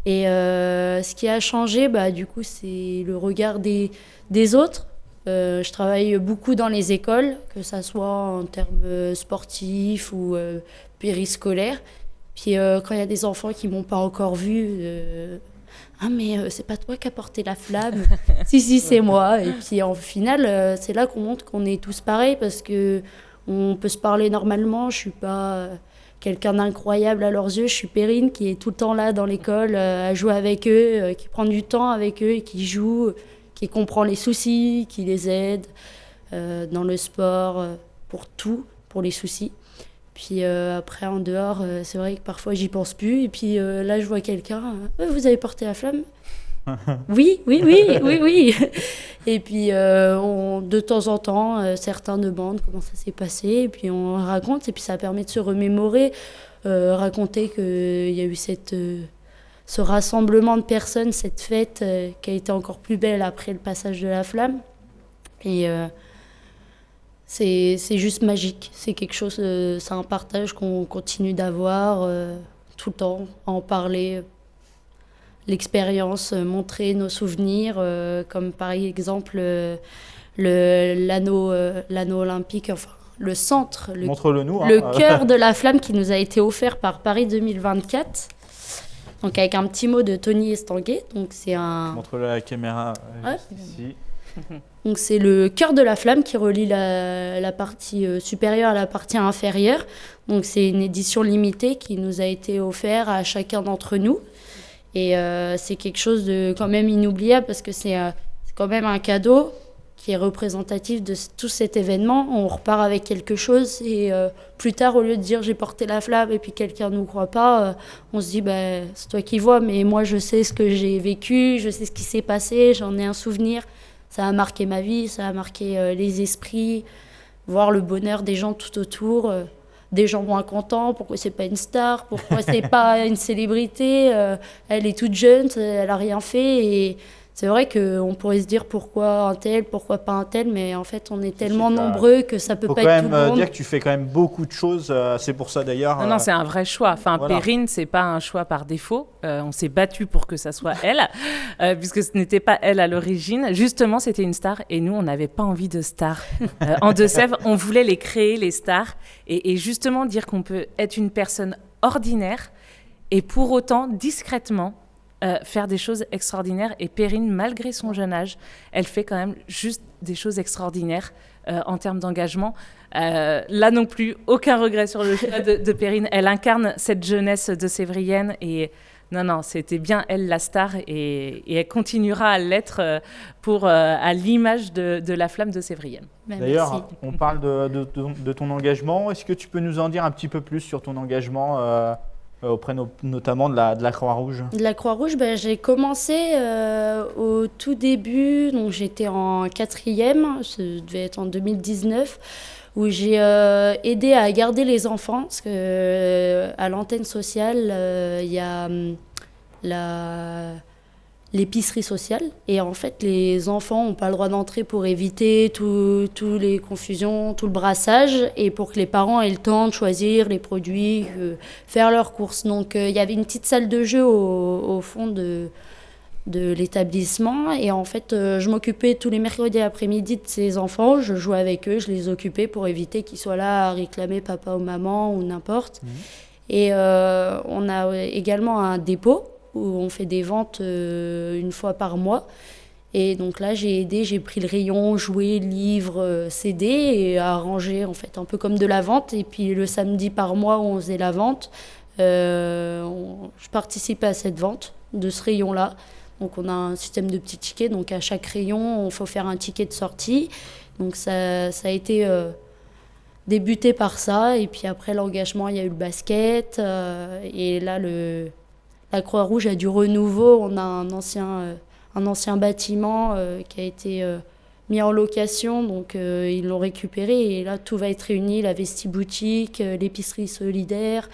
Et ce qui a changé, du coup, c'est le regard des autres. Je travaille beaucoup dans les écoles, que ça soit en termes sportifs ou périscolaires. Puis quand il y a des enfants qui m'ont pas encore vu, ah mais c'est pas toi qui as porté la flamme. Si c'est moi. Et puis en final, c'est là qu'on montre qu'on est tous pareils parce que on peut se parler normalement. Je suis pas quelqu'un d'incroyable à leurs yeux. Je suis Perrine qui est tout le temps là dans l'école à jouer avec eux, qui prend du temps avec eux et qui joue, qui comprend les soucis, qui les aide dans le sport, pour tout, pour les soucis. Puis après, en dehors, c'est vrai que parfois, j'y pense plus. Et puis là, je vois quelqu'un, vous avez porté la flamme? Oui. Et puis, de temps en temps, certains demandent comment ça s'est passé. Et puis, on raconte. Et puis, ça permet de se remémorer, raconter qu'il y a eu ce rassemblement de personnes, cette fête qui a été encore plus belle après le passage de la flamme. Et c'est juste magique. C'est quelque chose, c'est un partage qu'on continue d'avoir tout le temps, en parler, l'expérience, montrer nos souvenirs, comme par exemple l'anneau olympique, enfin le centre, Montre-le-nous, le cœur de la flamme qui nous a été offert par Paris 2024. Donc avec un petit mot de Tony Estanguet. Donc c'est un. Montre-le à la caméra ici. Donc c'est le cœur de la flamme qui relie la partie supérieure à la partie inférieure. Donc c'est une édition limitée qui nous a été offerte à chacun d'entre nous. Et c'est quelque chose de quand même inoubliable parce que c'est quand même un cadeau qui est représentatif de tout cet événement. On repart avec quelque chose et plus tard, au lieu de dire j'ai porté la flamme et puis quelqu'un ne nous croit pas, on se dit c'est toi qui vois, mais moi je sais ce que j'ai vécu, je sais ce qui s'est passé, j'en ai un souvenir. Ça a marqué ma vie, ça a marqué les esprits, voir le bonheur des gens tout autour, des gens moins contents, pourquoi c'est pas une star, pourquoi c'est pas une célébrité, elle est toute jeune, elle a rien fait. Et c'est vrai qu'on pourrait se dire pourquoi un tel, pourquoi pas un tel, mais en fait on est tellement nombreux que ça peut pas être tout le monde. Il faut quand même dire que tu fais quand même beaucoup de choses, c'est pour ça d'ailleurs. Non, c'est un vrai choix. Enfin, voilà. Perrine, c'est pas un choix par défaut. On s'est battu pour que ça soit elle, puisque ce n'était pas elle à l'origine. Justement, c'était une star et nous, on n'avait pas envie de stars. En Deux-Sèvres, on voulait les créer, les stars, et justement dire qu'on peut être une personne ordinaire et pour autant, discrètement, faire des choses extraordinaires. Et Perrine, malgré son jeune âge, elle fait quand même juste des choses extraordinaires en termes d'engagement. Là non plus, aucun regret sur le choix de Perrine. Elle incarne cette jeunesse de Sévrienne et non, c'était bien elle la star et elle continuera à l'être à l'image de la flamme de Sévrienne. D'ailleurs, merci. On parle de ton engagement. Est-ce que tu peux nous en dire un petit peu plus sur ton engagement auprès notamment de la Croix-Rouge? De la Croix-Rouge, j'ai commencé au tout début, donc j'étais en 4e, ça devait être en 2019, où j'ai aidé à garder les enfants, parce que à l'antenne sociale, il y a l'épicerie sociale, et en fait les enfants n'ont pas le droit d'entrer pour éviter toutes les confusions, tout le brassage, et pour que les parents aient le temps de choisir les produits, faire leurs courses. Donc il y avait une petite salle de jeu au fond de l'établissement, et en fait je m'occupais tous les mercredis après-midi de ces enfants, je jouais avec eux, je les occupais pour éviter qu'ils soient là à réclamer papa ou maman ou n'importe. Et on a également un dépôt où on fait des ventes une fois par mois. Et donc là, j'ai aidé, j'ai pris le rayon jouets, livres, CD et arrangé en fait un peu comme de la vente. Et puis le samedi par mois où on faisait la vente, Je participe à cette vente de ce rayon-là. Donc on a un système de petits tickets, donc à chaque rayon, il faut faire un ticket de sortie. Donc ça a été débuté par ça, et puis après l'engagement, il y a eu le basket, et là la Croix-Rouge a du renouveau. On a un ancien bâtiment qui a été mis en location, donc ils l'ont récupéré, et là tout va être réuni, la vestiboutique, l'épicerie solidaire,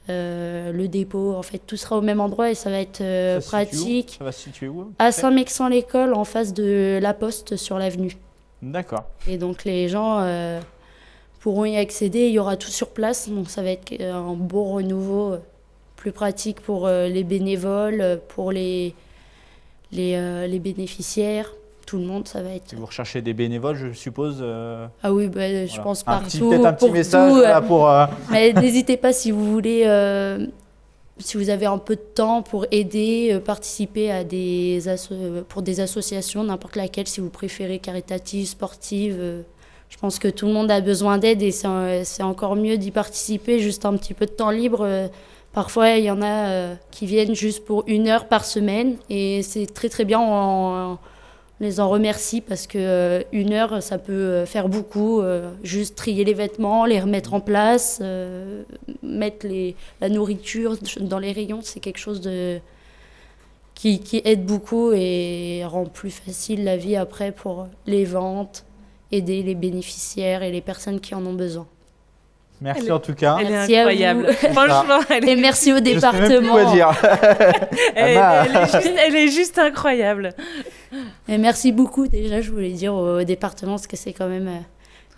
le dépôt, en fait tout sera au même endroit, et ça va être pratique. Ça va se situer où? À Saint-Mexan-l'École, en face de la Poste sur l'avenue. D'accord. Et donc les gens pourront y accéder, il y aura tout sur place, donc ça va être un beau renouveau, plus pratique pour les bénévoles, pour les bénéficiaires, tout le monde, ça va être... Si vous recherchez des bénévoles, je suppose. Ah oui, je pense partout. Peut-être un petit message tout, là, pour. Mais n'hésitez pas si vous voulez, si vous avez un peu de temps pour aider, participer à pour des associations, n'importe laquelle, si vous préférez caritative, sportive. Je pense que tout le monde a besoin d'aide, et c'est encore mieux d'y participer, juste un petit peu de temps libre. Parfois, il y en a qui viennent juste pour 1 heure par semaine, et c'est très très bien. On les en remercie, parce que 1 heure, ça peut faire beaucoup. Juste trier les vêtements, les remettre en place, mettre la nourriture dans les rayons, c'est quelque chose qui aide beaucoup et rend plus facile la vie après pour les ventes, aider les bénéficiaires et les personnes qui en ont besoin. Merci en tout cas. Elle est Merci incroyable. Franchement, Et merci au département. Je sais même plus quoi dire. elle est juste incroyable. Et merci beaucoup, déjà, je voulais dire au département, parce que c'est quand même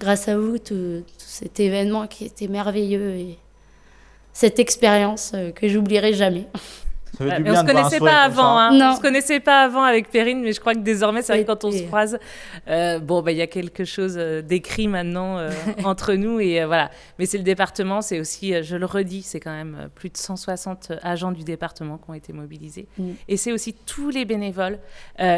grâce à vous tout cet événement qui était merveilleux, et cette expérience que j'oublierai jamais. Ça fait du Mais on bien se de voir un connaissait sourire pas comme ça. avant, hein. Non. On se connaissait pas avant avec Perrine, mais je crois que désormais, c'est vrai que quand on se Et- croise, il y a quelque chose d'écrit maintenant entre nous, et voilà. Mais c'est le département, c'est aussi, je le redis, c'est quand même plus de 160 agents du département qui ont été mobilisés. Et c'est aussi tous les bénévoles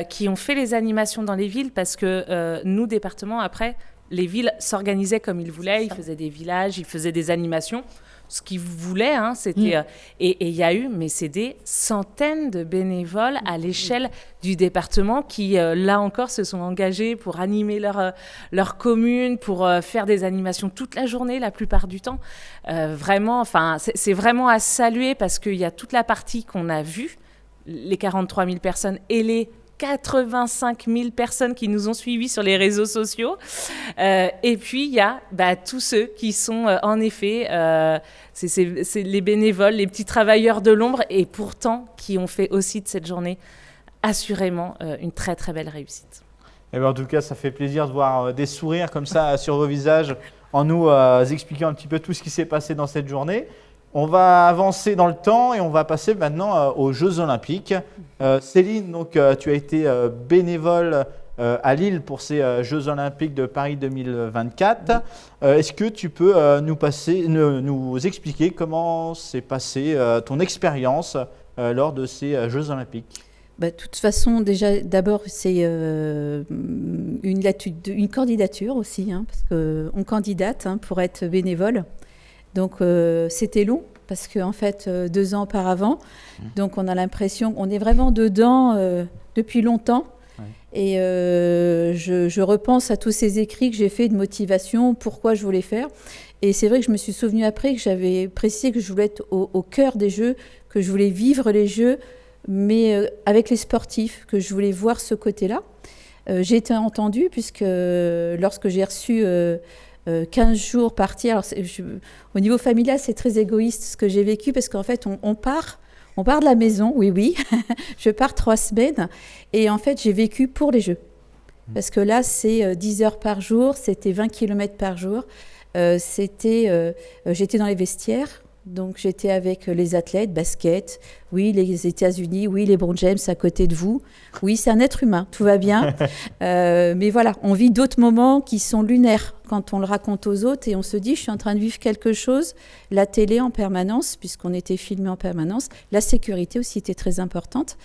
qui ont fait les animations dans les villes, parce que nous, département, après, les villes s'organisaient comme ils voulaient, ils faisaient des villages, ils faisaient des animations. Ce qu'ils voulaient, hein, c'était... et il y a eu, mais c'est des centaines de bénévoles à l'échelle du département qui, là encore, se sont engagés pour animer leur commune, pour faire des animations toute la journée, la plupart du temps. Vraiment, enfin, c'est vraiment à saluer, parce qu'il y a toute la partie qu'on a vue, les 43 000 personnes et les 85 000 personnes qui nous ont suivis sur les réseaux sociaux. Et puis, il y a tous ceux qui sont, en effet, c'est les bénévoles, les petits travailleurs de l'ombre, et pourtant qui ont fait aussi de cette journée, assurément, une très, très belle réussite. Eh ben, en tout cas, ça fait plaisir de voir des sourires comme ça sur vos visages, en nous expliquant un petit peu tout ce qui s'est passé dans cette journée. On va avancer dans le temps, et on va passer maintenant aux Jeux Olympiques. Céline, donc, tu as été bénévole à Lille pour ces Jeux Olympiques de Paris 2024. Est-ce que tu peux nous expliquer comment s'est passée ton expérience lors de ces Jeux Olympiques? De toute façon, déjà, d'abord, c'est une candidature aussi, hein, parce qu'on candidate pour être bénévole. Donc, c'était long, parce qu'en fait, 2 ans auparavant, donc on a l'impression qu'on est vraiment dedans depuis longtemps. Ouais. Et je repense à tous ces écrits que j'ai faits de motivation, pourquoi je voulais faire. Et c'est vrai que je me suis souvenue après que j'avais précisé que je voulais être au cœur des Jeux, que je voulais vivre les Jeux, mais avec les sportifs, que je voulais voir ce côté-là. J'ai été entendue, puisque lorsque j'ai reçu 15 jours partir, alors au niveau familial, c'est très égoïste ce que j'ai vécu, parce qu'en fait, on part de la maison, oui, je pars 3 semaines, et en fait, j'ai vécu pour les Jeux. Parce que là, c'est 10 heures par jour, c'était 20 km par jour, j'étais dans les vestiaires. Donc, j'étais avec les athlètes, basket, oui, les États-Unis, oui, les LeBron James à côté de vous. Oui, c'est un être humain, tout va bien. Mais voilà, on vit d'autres moments qui sont lunaires quand on le raconte aux autres, et on se dit, je suis en train de vivre quelque chose. La télé en permanence, puisqu'on était filmé en permanence. La sécurité aussi était très importante.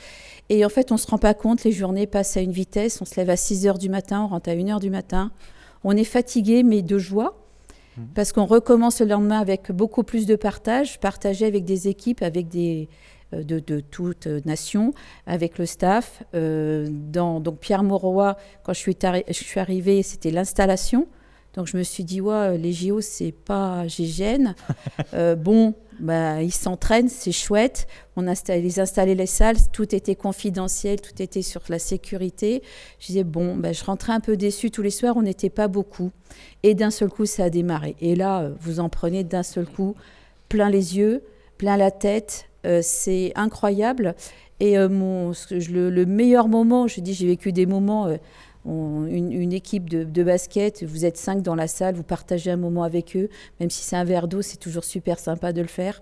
Et en fait, on ne se rend pas compte, les journées passent à une vitesse. On se lève à 6 heures du matin, on rentre à 1 heure du matin. On est fatigué, mais de joie. parce qu'on recommence le lendemain avec beaucoup plus de partage, partagé avec des équipes, avec de toutes nations, avec le staff. Donc Pierre Mauroy, quand je suis arrivée, c'était l'installation. Donc je me suis dit, ouais, les JO, c'est pas GGN. Ils s'entraînent, c'est chouette. Ils installaient les salles, tout était confidentiel, tout était sur la sécurité. Je disais, je rentrais un peu déçue tous les soirs, on n'était pas beaucoup. Et d'un seul coup, ça a démarré. Et là, vous en prenez d'un seul coup, plein les yeux, plein la tête. C'est incroyable. Et le meilleur moment, j'ai vécu des moments... une équipe de basket, vous êtes 5 dans la salle, vous partagez un moment avec eux, même si c'est un verre d'eau, c'est toujours super sympa de le faire,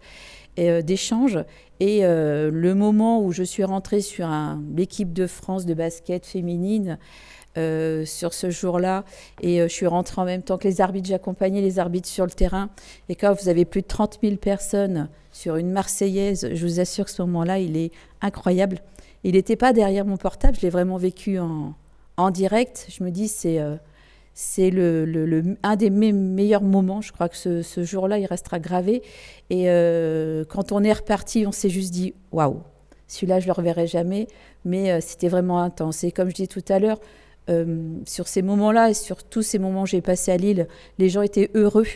d'échange. Et le moment où je suis rentrée sur l'équipe de France de basket féminine, sur ce jour-là, et je suis rentrée en même temps que les arbitres, j'accompagnais les arbitres sur le terrain, et quand vous avez plus de 30 000 personnes sur une Marseillaise, je vous assure que ce moment-là, il est incroyable. Il n'était pas derrière mon portable, je l'ai vraiment vécu en direct. Je me dis, c'est un des meilleurs moments. Je crois que ce jour-là, il restera gravé. Et quand on est reparti, on s'est juste dit, waouh, celui-là, je ne le reverrai jamais. Mais c'était vraiment intense. Et comme je disais tout à l'heure, sur ces moments-là et sur tous ces moments que j'ai passés à Lille, les gens étaient heureux.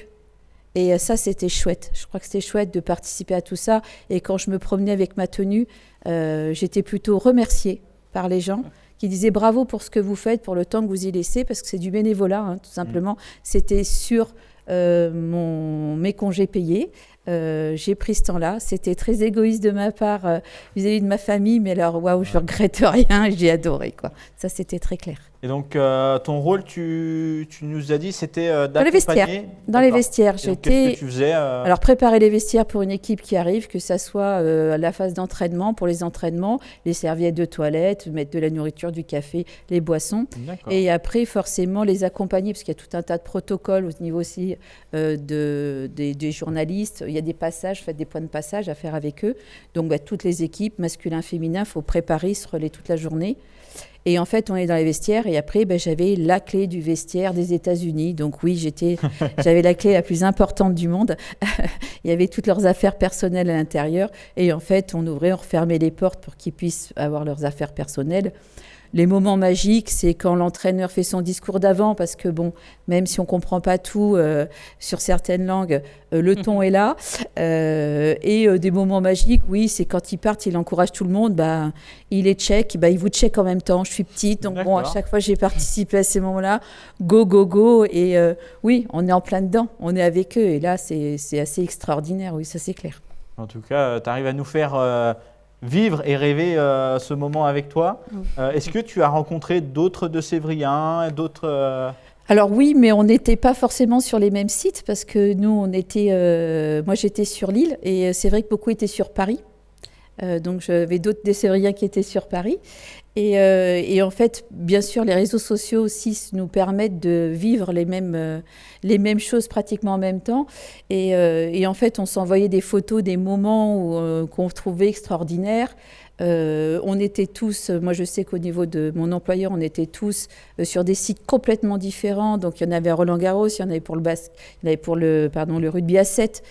Et ça, c'était chouette. Je crois que c'était chouette de participer à tout ça. Et quand je me promenais avec ma tenue, j'étais plutôt remerciée par les gens qui disaient bravo pour ce que vous faites, pour le temps que vous y laissez, parce que c'est du bénévolat, tout simplement. C'était sur mes congés payés. J'ai pris ce temps-là. C'était très égoïste de ma part vis-à-vis de ma famille, mais alors, waouh, je regrette rien, j'ai adoré, quoi. Ça, c'était très clair. Et donc, ton rôle, tu nous as dit, c'était d'accompagner... Dans les vestiaires. Qu'est-ce que tu faisais Alors, préparer les vestiaires pour une équipe qui arrive, que ça soit la phase d'entraînement, pour les entraînements, les serviettes de toilette, mettre de la nourriture, du café, les boissons. D'accord. Et après, forcément, les accompagner, parce qu'il y a tout un tas de protocoles au niveau aussi des journalistes. Il y a des passages, des points de passage à faire avec eux. Donc, toutes les équipes, masculin, féminin, il faut préparer, se relayer toute la journée. Et en fait, on est dans les vestiaires. Et après, j'avais la clé du vestiaire des États-Unis. Donc oui, j'avais la clé la plus importante du monde. Il y avait toutes leurs affaires personnelles à l'intérieur. Et en fait, on ouvrait, on refermait les portes pour qu'ils puissent avoir leurs affaires personnelles. Les moments magiques, c'est quand l'entraîneur fait son discours d'avant, parce que même si on ne comprend pas tout sur certaines langues, le ton est là. Et des moments magiques, oui, c'est quand ils partent, il encourage tout le monde, il les check, il vous check en même temps. Je suis petite, donc à chaque fois j'ai participé à ces moments-là. Go, go, go. Et oui, on est en plein dedans, on est avec eux. Et là, c'est assez extraordinaire, oui, ça c'est clair. En tout cas, tu arrives à nous faire... vivre et rêver ce moment avec toi. Est-ce que tu as rencontré d'autres de Sévriens, d'autres... Alors oui, mais on n'était pas forcément sur les mêmes sites parce que nous, moi j'étais sur Lille et c'est vrai que beaucoup étaient sur Paris. Donc j'avais d'autres des Sévriens qui étaient sur Paris. Et en fait, bien sûr, les réseaux sociaux aussi nous permettent de vivre les mêmes choses pratiquement en même temps. Et en fait, on s'envoyait des photos des moments qu'on trouvait extraordinaires. On était tous, moi je sais qu'au niveau de mon employeur, on était tous sur des sites complètement différents. Donc il y en avait à Roland-Garros, il y en avait pour le basket, il y en avait pour le rugby à 7.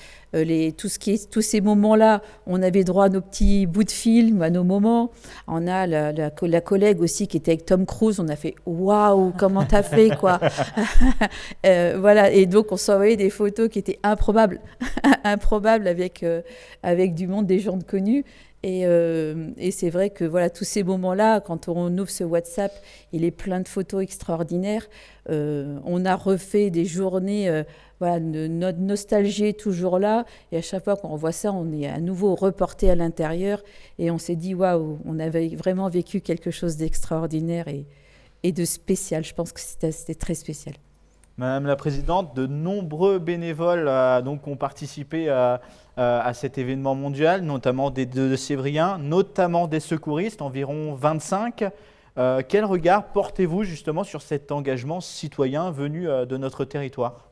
Tous ces moments-là, on avait droit à nos petits bouts de film, à nos moments. On a la collègue aussi qui était avec Tom Cruise. On a fait « Waouh, comment t'as fait, quoi ?» Voilà, et donc on s'envoyait des photos qui étaient improbables, improbables avec du monde, des gens connus. Et c'est vrai que voilà, tous ces moments-là, quand on ouvre ce WhatsApp, il est plein de photos extraordinaires. On a refait des journées, notre nostalgie est toujours là. Et à chaque fois qu'on revoit ça, on est à nouveau reporté à l'intérieur. Et on s'est dit, waouh, on avait vraiment vécu quelque chose d'extraordinaire et de spécial. Je pense que c'était très spécial. Madame la Présidente, de nombreux bénévoles ont participé à cet événement mondial, notamment de Sévriens, notamment des secouristes, environ 25. Quel regard portez-vous justement sur cet engagement citoyen venu de notre territoire ?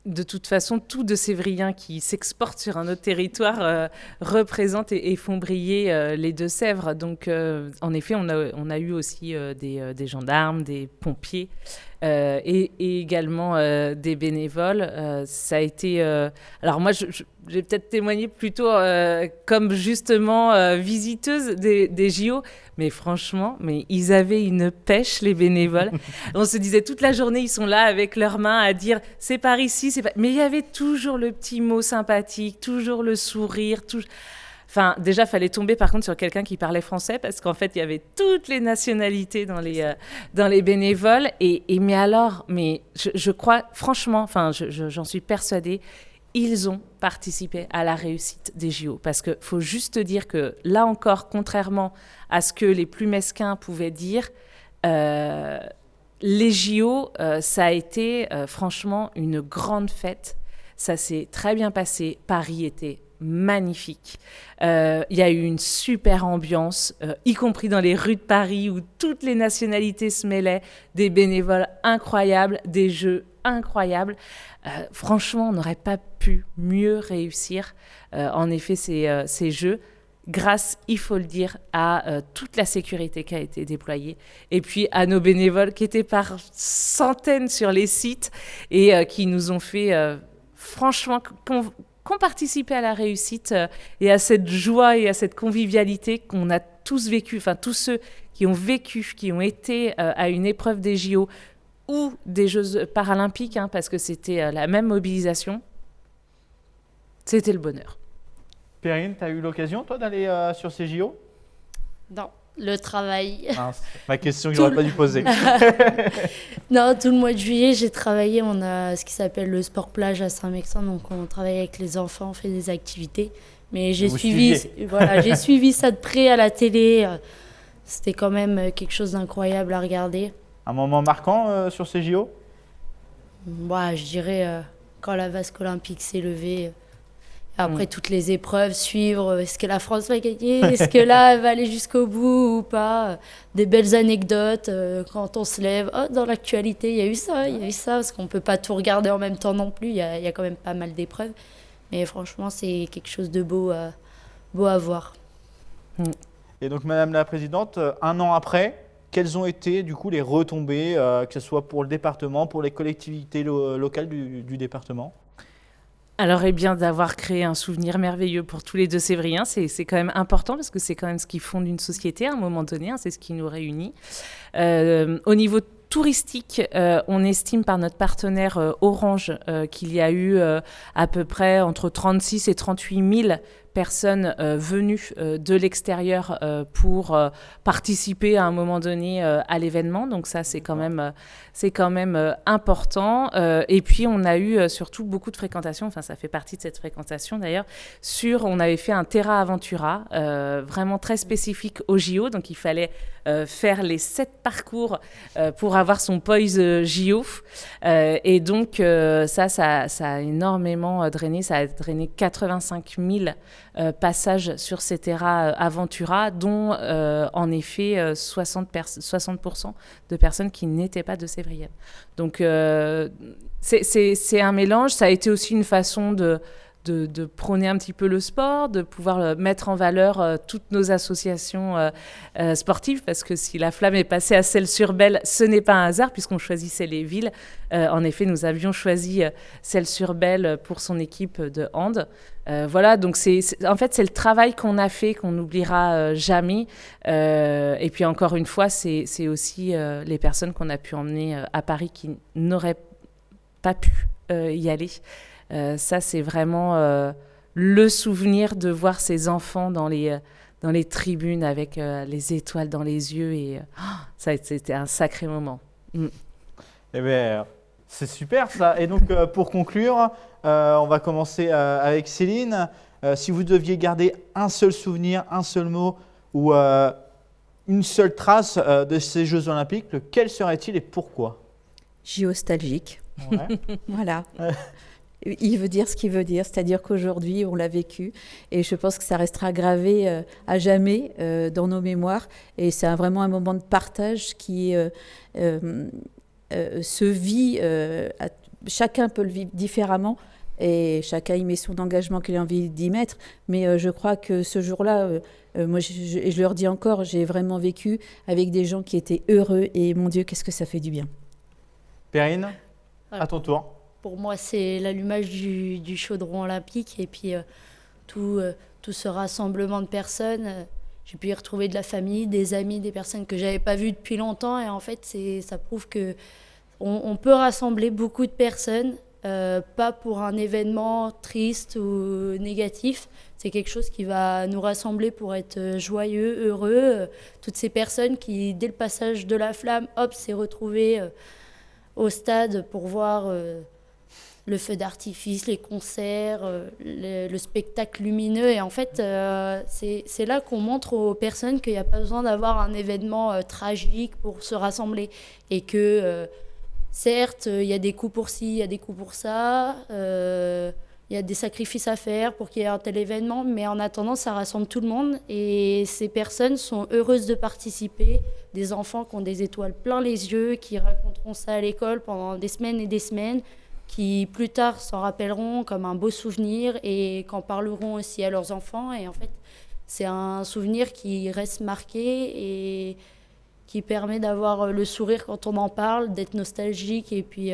De toute façon, tout de Sévriens qui s'exportent sur un autre territoire représentent et font briller les Deux-Sèvres. Donc, en effet, on a eu aussi des gendarmes, des pompiers. et également des bénévoles. Ça a été... alors moi, j'ai peut-être témoigné plutôt comme justement visiteuse des JO, mais franchement, ils avaient une pêche, les bénévoles. On se disait toute la journée, ils sont là avec leurs mains à dire « c'est par ici, c'est par... » Mais il y avait toujours le petit mot sympathique, toujours le sourire, Enfin, déjà, il fallait tomber par contre sur quelqu'un qui parlait français parce qu'en fait, il y avait toutes les nationalités dans les bénévoles. Mais je crois, franchement, enfin, j'en suis persuadée, ils ont participé à la réussite des JO. Parce qu'il faut juste dire que là encore, contrairement à ce que les plus mesquins pouvaient dire, les JO, ça a été franchement une grande fête. Ça s'est très bien passé. Paris était magnifique. Il y a eu une super ambiance, y compris dans les rues de Paris où toutes les nationalités se mêlaient, des bénévoles incroyables, des jeux incroyables. Franchement, on n'aurait pas pu mieux réussir, en effet, ces jeux, grâce, il faut le dire, à toute la sécurité qui a été déployée, et puis à nos bénévoles qui étaient par centaines sur les sites et qui nous ont fait, franchement, qu'on participait à la réussite et à cette joie et à cette convivialité qu'on a tous vécu, enfin tous ceux qui ont vécu, qui ont été à une épreuve des JO ou des Jeux paralympiques, parce que c'était la même mobilisation, c'était le bonheur. Perrine, tu as eu l'occasion, toi, d'aller sur ces JO? Non, le travail. Mince, ma question que j'aurais pas dû poser. Non, tout le mois de juillet, j'ai travaillé. On a ce qui s'appelle le sport plage à Saint-Mexan. Donc, on travaille avec les enfants, on fait des activités. Mais j'ai suivi ça de près à la télé. C'était quand même quelque chose d'incroyable à regarder. Un moment marquant sur ces JO? Moi, je dirais quand la vasque olympique s'est levée. Après, toutes les épreuves, suivre, est-ce que la France va gagner? Est-ce que là, elle va aller jusqu'au bout ou pas? Des belles anecdotes quand on se lève. Oh, dans l'actualité, il y a eu ça, parce qu'on ne peut pas tout regarder en même temps non plus. Il y a quand même pas mal d'épreuves. Mais franchement, c'est quelque chose de beau à voir. Et donc, Madame la Présidente, un an après, quelles ont été du coup les retombées, que ce soit pour le département, pour les collectivités locales du département? Alors, bien, d'avoir créé un souvenir merveilleux pour tous les Deux-Sévriens, c'est quand même important parce que c'est quand même ce qui fonde une société à un moment donné, c'est ce qui nous réunit. Au niveau touristique, on estime par notre partenaire Orange qu'il y a eu à peu près entre 36 et 38 000 personnes venues de l'extérieur pour participer à un moment donné à l'événement. Donc ça, c'est quand même important. Et puis, on a eu surtout beaucoup de fréquentation, enfin ça fait partie de cette fréquentation d'ailleurs, on avait fait un Terra Aventura, vraiment très spécifique au JO. Donc il fallait faire les 7 parcours pour avoir son Poise JO. Et donc ça a énormément drainé, ça a drainé 85 000 passages sur ces Terra Aventura, dont en effet 60% de personnes qui n'étaient pas de Sévriennes. Donc c'est un mélange, ça a été aussi une façon de prôner un petit peu le sport, de pouvoir mettre en valeur toutes nos associations sportives, parce que si la flamme est passée à Celles-sur-Belle, ce n'est pas un hasard, puisqu'on choisissait les villes. En effet, nous avions choisi Celles-sur-Belle pour son équipe de hand. Voilà, donc en fait, c'est le travail qu'on a fait, qu'on n'oubliera jamais. Et puis encore une fois, c'est aussi les personnes qu'on a pu emmener à Paris qui n'auraient pas pu y aller. Ça, c'est vraiment le souvenir de voir ces enfants dans les tribunes avec les étoiles dans les yeux. Et ça, c'était un sacré moment. Eh bien, c'est super ça. Et donc, pour conclure, on va commencer avec Céline. Si vous deviez garder un seul souvenir, un seul mot ou une seule trace de ces Jeux Olympiques, lequel serait-il et pourquoi? Nostalgique. Ouais. Voilà. Il veut dire ce qu'il veut dire, c'est-à-dire qu'aujourd'hui, on l'a vécu et je pense que ça restera gravé à jamais dans nos mémoires. Et c'est vraiment un moment de partage qui se vit, chacun peut le vivre différemment et chacun y met son engagement qu'il a envie d'y mettre. Mais je crois que ce jour-là, moi, je leur dis encore, j'ai vraiment vécu avec des gens qui étaient heureux et mon Dieu, qu'est-ce que ça fait du bien. Perrine, Voilà. à ton tour. Pour moi, c'est l'allumage du chaudron olympique et puis tout ce rassemblement de personnes. J'ai pu y retrouver de la famille, des amis, des personnes que j'avais pas vues depuis longtemps. Et en fait, ça prouve que on peut rassembler beaucoup de personnes, pas pour un événement triste ou négatif. C'est quelque chose qui va nous rassembler pour être joyeux, heureux. Toutes ces personnes qui, dès le passage de la flamme, hop, s'est retrouvées au stade pour voir le feu d'artifice, les concerts, le spectacle lumineux. Et en fait, c'est là qu'on montre aux personnes qu'il n'y a pas besoin d'avoir un événement tragique pour se rassembler. Et que, certes, il y a des coups pour ci, il y a des coups pour ça, il y a des sacrifices à faire pour qu'il y ait un tel événement. Mais en attendant, ça rassemble tout le monde. Et ces personnes sont heureuses de participer. Des enfants qui ont des étoiles plein les yeux, qui raconteront ça à l'école pendant des semaines et des semaines, qui plus tard s'en rappelleront comme un beau souvenir et qu'en parleront aussi à leurs enfants. Et en fait, c'est un souvenir qui reste marqué et qui permet d'avoir le sourire quand on en parle, d'être nostalgique et puis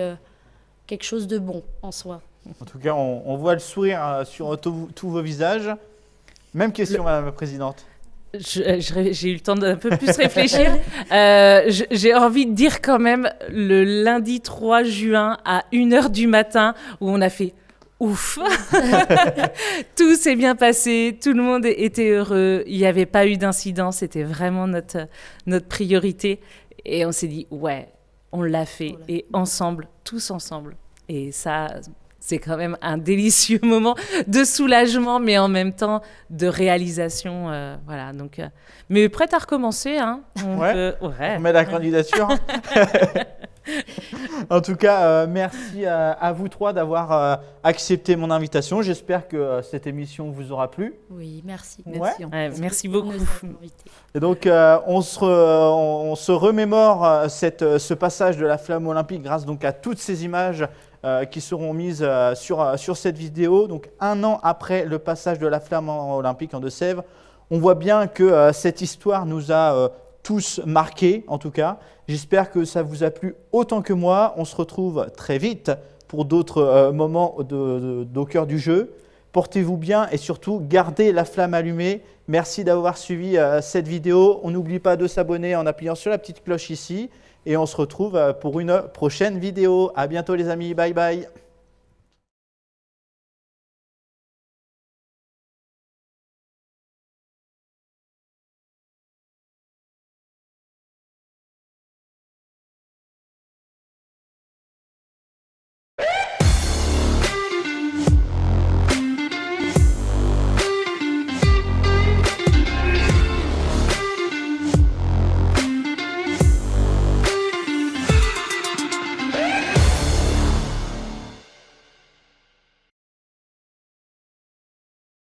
quelque chose de bon en soi. En tout cas, on voit le sourire sur tous vos visages. Même question, Madame la Présidente. J'ai eu le temps d'un peu plus réfléchir. J'ai envie de dire quand même le lundi 3 juin à 1h du matin où on a fait ouf. Tout s'est bien passé, tout le monde était heureux, il n'y avait pas eu d'incident, c'était vraiment notre priorité. Et on s'est dit, ouais, on l'a fait et ensemble, tous ensemble. Et ça, c'est quand même un délicieux moment de soulagement, mais en même temps de réalisation. Voilà, donc, mais prête à recommencer. Hein. On met la candidature. En tout cas, merci à vous trois d'avoir accepté mon invitation. J'espère que cette émission vous aura plu. Oui, merci. Merci beaucoup. Et donc, on se remémore ce passage de la flamme olympique grâce donc à toutes ces images qui seront mises sur cette vidéo. Donc, 1 an après le passage de la flamme olympique en Deux-Sèvres, on voit bien que cette histoire nous a tous marqués, en tout cas. J'espère que ça vous a plu autant que moi. On se retrouve très vite pour d'autres moments au cœur du jeu. Portez-vous bien et surtout, gardez la flamme allumée. Merci d'avoir suivi cette vidéo. On n'oublie pas de s'abonner en appuyant sur la petite cloche ici. Et on se retrouve pour une prochaine vidéo. À bientôt les amis. Bye bye.